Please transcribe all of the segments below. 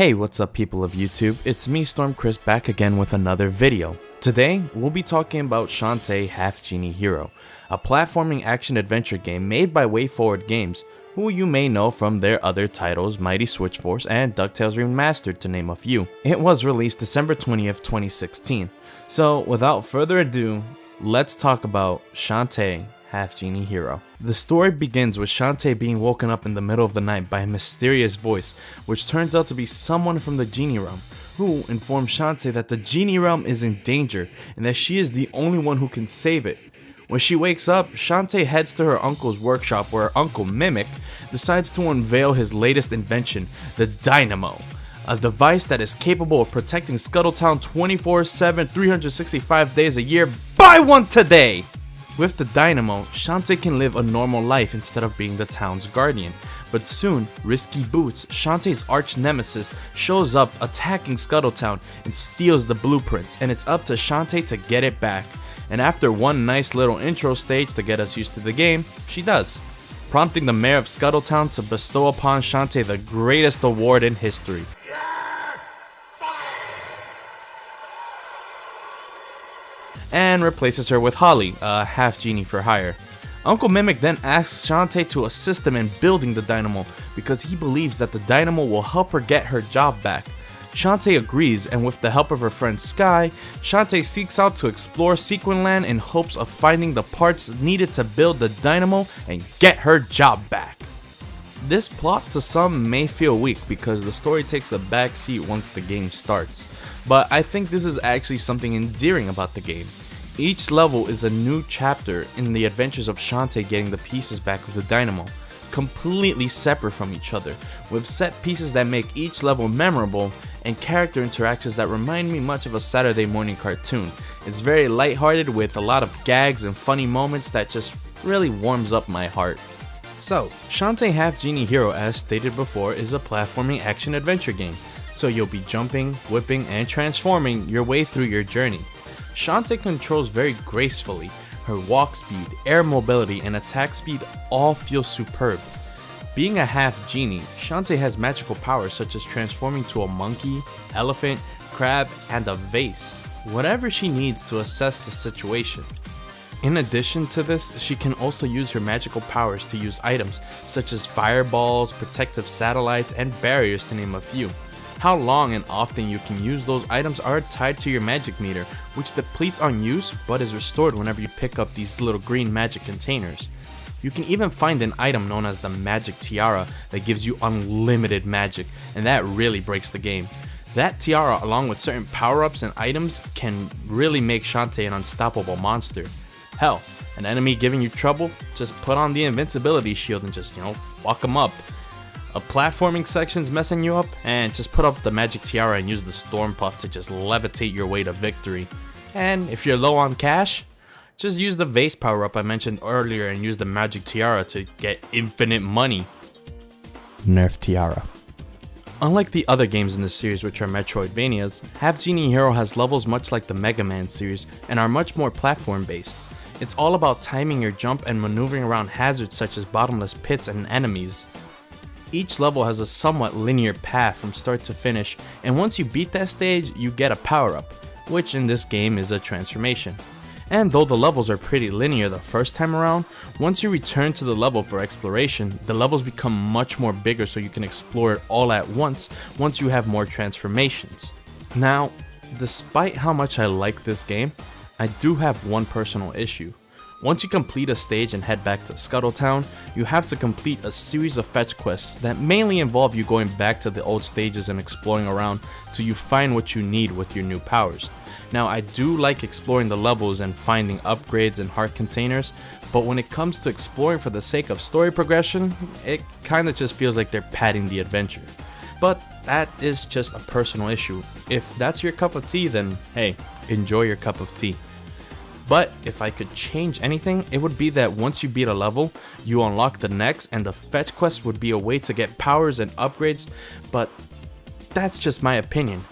Hey, what's up people of YouTube? It's me, Stormchris, back again with another video. Today, we'll be talking about Shantae Half Genie Hero, a platforming action-adventure game made by Wayforward Games, who you may know from their other titles Mighty Switch Force and DuckTales Remastered to name a few. It was released December 20th, 2016. So without further ado, let's talk about Shantae Half Genie Hero. The story begins with Shantae being woken up in the middle of the night by a mysterious voice, which turns out to be someone from the Genie realm, who informs Shantae that the Genie realm is in danger and that she is the only one who can save it. When she wakes up, Shantae heads to her uncle's workshop where her uncle Mimic decides to unveil his latest invention, the Dynamo, a device that is capable of protecting Scuttletown 24/7, 365 days a year. Buy one today! With the Dynamo, Shantae can live a normal life instead of being the town's guardian. But soon, Risky Boots, Shantae's arch nemesis, shows up attacking Scuttletown and steals the blueprints, and it's up to Shantae to get it back. And after one nice little intro stage to get us used to the game, she does, prompting the mayor of Scuttletown to bestow upon Shantae the greatest award in history. And replaces her with Holly, a half genie for hire. Uncle Mimic then asks Shantae to assist him in building the Dynamo because he believes that the Dynamo will help her get her job back. Shantae agrees, and with the help of her friend Sky, Shantae seeks out to explore Sequinland in hopes of finding the parts needed to build the Dynamo and get her job back. This plot to some may feel weak because the story takes a back seat once the game starts, but I think this is actually something endearing about the game. Each level is a new chapter in the adventures of Shantae getting the pieces back of the Dynamo, completely separate from each other, with set pieces that make each level memorable and character interactions that remind me much of a Saturday morning cartoon. It's very lighthearted with a lot of gags and funny moments that just really warms up my heart. So, Shantae Half Genie Hero, as stated before, is a platforming action-adventure game, so you'll be jumping, whipping, and transforming your way through your journey. Shantae controls very gracefully. Her walk speed, air mobility, and attack speed all feel superb. Being a half genie, Shantae has magical powers such as transforming to a monkey, elephant, crab, and a vase, whatever she needs to assess the situation. In addition to this, she can also use her magical powers to use items such as fireballs, protective satellites, and barriers to name a few. How long and often you can use those items are tied to your magic meter, which depletes on use but is restored whenever you pick up these little green magic containers. You can even find an item known as the Magic Tiara that gives you unlimited magic, and that really breaks the game. That tiara, along with certain power-ups and items, can really make Shantae an unstoppable monster. Hell, an enemy giving you trouble, just put on the invincibility shield and just, fuck them up. A platforming section's messing you up, and just put up the Magic Tiara and use the Storm Puff to just levitate your way to victory. And if you're low on cash, just use the vase power-up I mentioned earlier and use the Magic Tiara to get infinite money. Nerf Tiara. Unlike the other games in the series, which are Metroidvanias, Half Genie Hero has levels much like the Mega Man series and are much more platform based. It's all about timing your jump and maneuvering around hazards such as bottomless pits and enemies. Each level has a somewhat linear path from start to finish, and once you beat that stage, you get a power-up, which in this game is a transformation. And though the levels are pretty linear the first time around, once you return to the level for exploration, the levels become much more bigger so you can explore it all at once you have more transformations. Now, despite how much I like this game, I do have one personal issue. Once you complete a stage and head back to Scuttletown, you have to complete a series of fetch quests that mainly involve you going back to the old stages and exploring around till you find what you need with your new powers. Now, I do like exploring the levels and finding upgrades and heart containers, but when it comes to exploring for the sake of story progression, it kinda just feels like they're padding the adventure. But that is just a personal issue. If that's your cup of tea, then hey, enjoy your cup of tea. But if I could change anything, it would be that once you beat a level, you unlock the next, and the fetch quest would be a way to get powers and upgrades, but that's just my opinion.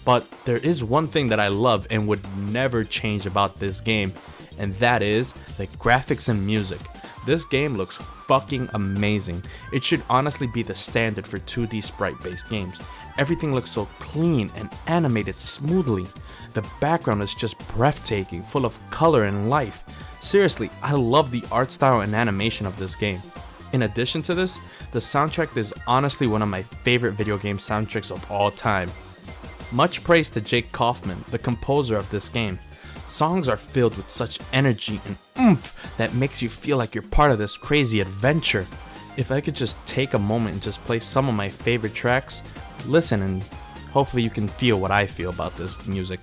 But there is one thing that I love and would never change about this game, and that is the graphics and music. This game looks fucking amazing. It should honestly be the standard for 2D sprite based games. Everything looks so clean and animated smoothly. The background is just breathtaking, full of color and life. Seriously, I love the art style and animation of this game. In addition to this, the soundtrack is honestly one of my favorite video game soundtracks of all time. Much praise to Jake Kaufman, the composer of this game. Songs are filled with such energy and oomph that makes you feel like you're part of this crazy adventure. If I could just take a moment and just play some of my favorite tracks, listen and hopefully you can feel what I feel about this music.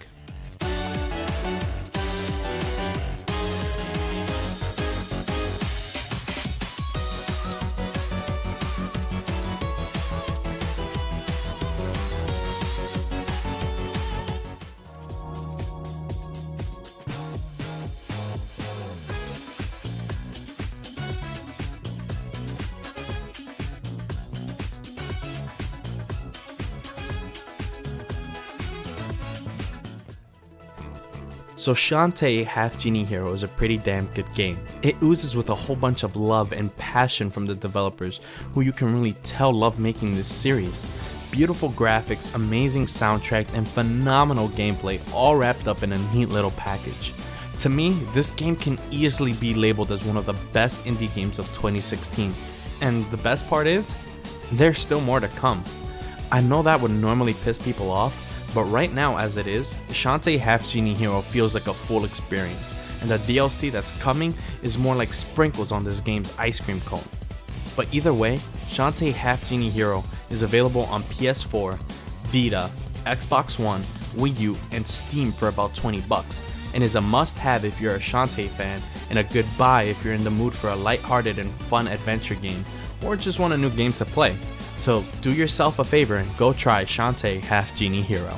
So Shantae Half Genie Hero is a pretty damn good game. It oozes with a whole bunch of love and passion from the developers, who you can really tell love making this series. Beautiful graphics, amazing soundtrack, and phenomenal gameplay all wrapped up in a neat little package. To me, this game can easily be labeled as one of the best indie games of 2016. And the best part is, there's still more to come. I know that would normally piss people off, but right now as it is, Shantae Half Genie Hero feels like a full experience, and the DLC that's coming is more like sprinkles on this game's ice cream cone. But either way, Shantae Half Genie Hero is available on PS4, Vita, Xbox One, Wii U, and Steam for about $20, and is a must-have if you're a Shantae fan, and a good buy if you're in the mood for a lighthearted and fun adventure game, or just want a new game to play. So do yourself a favor and go try Shantae Half Genie Hero.